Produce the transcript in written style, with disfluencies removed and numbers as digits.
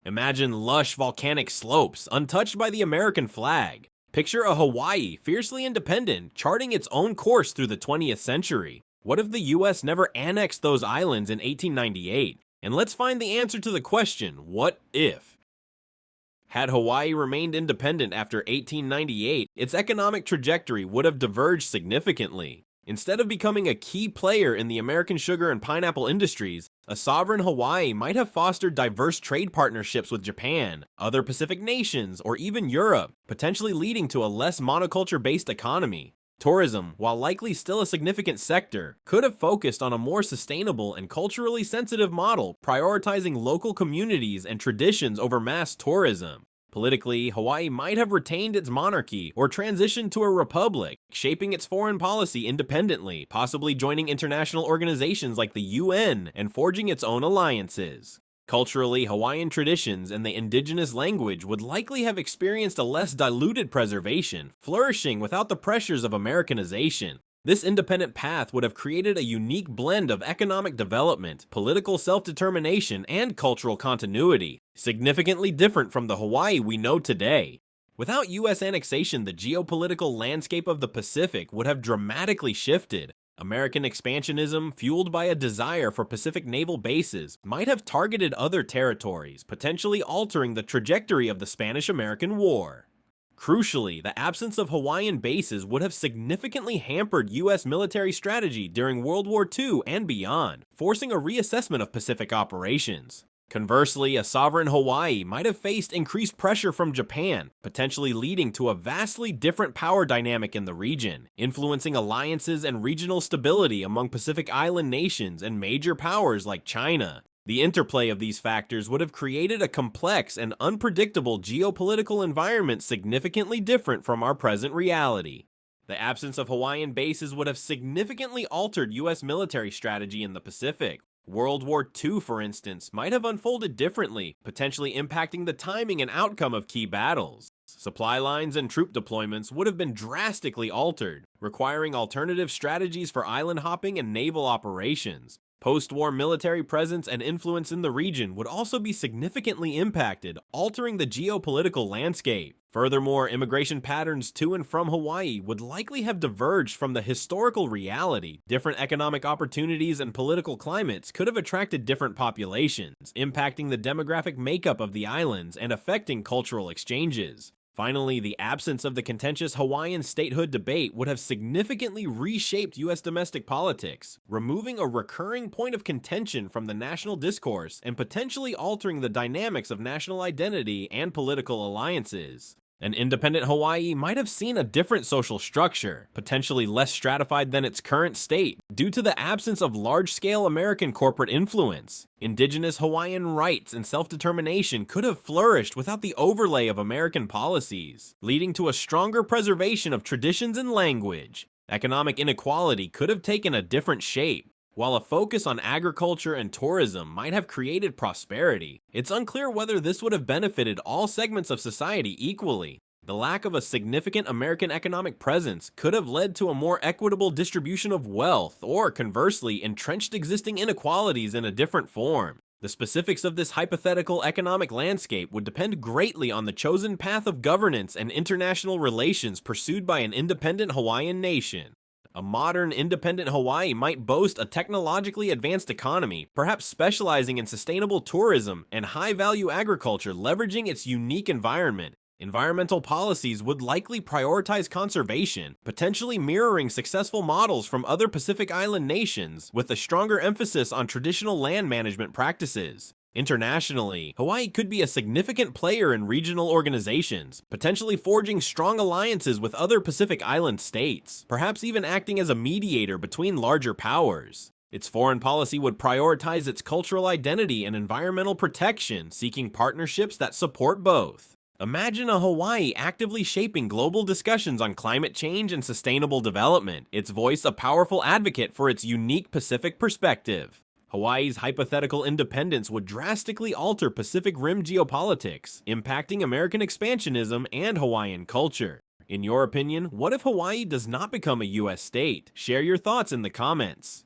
Imagine lush volcanic slopes, untouched by the American flag. Picture a Hawaii, fiercely independent, charting its own course through the 20th century. What if the US never annexed those islands in 1898? And let's find the answer to the question, what if? Had Hawaii remained independent after 1898, its economic trajectory would have diverged significantly. Instead of becoming a key player in the American sugar and pineapple industries, a sovereign Hawaii might have fostered diverse trade partnerships with Japan, other Pacific nations, or even Europe, potentially leading to a less monoculture-based economy. Tourism, while likely still a significant sector, could have focused on a more sustainable and culturally sensitive model, prioritizing local communities and traditions over mass tourism. Politically, Hawaii might have retained its monarchy or transitioned to a republic, shaping its foreign policy independently, possibly joining international organizations like the UN and forging its own alliances. Culturally, Hawaiian traditions and the indigenous language would likely have experienced a less diluted preservation, flourishing without the pressures of Americanization. This independent path would have created a unique blend of economic development, political self-determination, and cultural continuity, significantly different from the Hawaii we know today. Without US annexation, the geopolitical landscape of the Pacific would have dramatically shifted. American expansionism, fueled by a desire for Pacific naval bases, might have targeted other territories, potentially altering the trajectory of the Spanish-American War. Crucially, the absence of Hawaiian bases would have significantly hampered US military strategy during World War II and beyond, forcing a reassessment of Pacific operations. Conversely, a sovereign Hawaii might have faced increased pressure from Japan, potentially leading to a vastly different power dynamic in the region, influencing alliances and regional stability among Pacific Island nations and major powers like China. The interplay of these factors would have created a complex and unpredictable geopolitical environment significantly different from our present reality. The absence of Hawaiian bases would have significantly altered US military strategy in the Pacific. World War II, for instance, might have unfolded differently, potentially impacting the timing and outcome of key battles. Supply lines and troop deployments would have been drastically altered, requiring alternative strategies for island hopping and naval operations. Post-war military presence and influence in the region would also be significantly impacted, altering the geopolitical landscape. Furthermore, immigration patterns to and from Hawaii would likely have diverged from the historical reality. Different economic opportunities and political climates could have attracted different populations, impacting the demographic makeup of the islands and affecting cultural exchanges. Finally, the absence of the contentious Hawaiian statehood debate would have significantly reshaped US domestic politics, removing a recurring point of contention from the national discourse and potentially altering the dynamics of national identity and political alliances. An independent Hawaii might have seen a different social structure, potentially less stratified than its current state, due to the absence of large-scale American corporate influence. Indigenous Hawaiian rights and self-determination could have flourished without the overlay of American policies, leading to a stronger preservation of traditions and language. Economic inequality could have taken a different shape. While a focus on agriculture and tourism might have created prosperity, it's unclear whether this would have benefited all segments of society equally. The lack of a significant American economic presence could have led to a more equitable distribution of wealth, or conversely, entrenched existing inequalities in a different form. The specifics of this hypothetical economic landscape would depend greatly on the chosen path of governance and international relations pursued by an independent Hawaiian nation. A modern, independent Hawaii might boast a technologically advanced economy, perhaps specializing in sustainable tourism and high-value agriculture leveraging its unique environment. Environmental policies would likely prioritize conservation, potentially mirroring successful models from other Pacific Island nations, with a stronger emphasis on traditional land management practices. Internationally, Hawaii could be a significant player in regional organizations, potentially forging strong alliances with other Pacific Island states, perhaps even acting as a mediator between larger powers. Its foreign policy would prioritize its cultural identity and environmental protection, seeking partnerships that support both. Imagine a Hawaii actively shaping global discussions on climate change and sustainable development, its voice a powerful advocate for its unique Pacific perspective. Hawaii's hypothetical independence would drastically alter Pacific Rim geopolitics, impacting American expansionism and Hawaiian culture. In your opinion, what if Hawaii does not become a US state? Share your thoughts in the comments.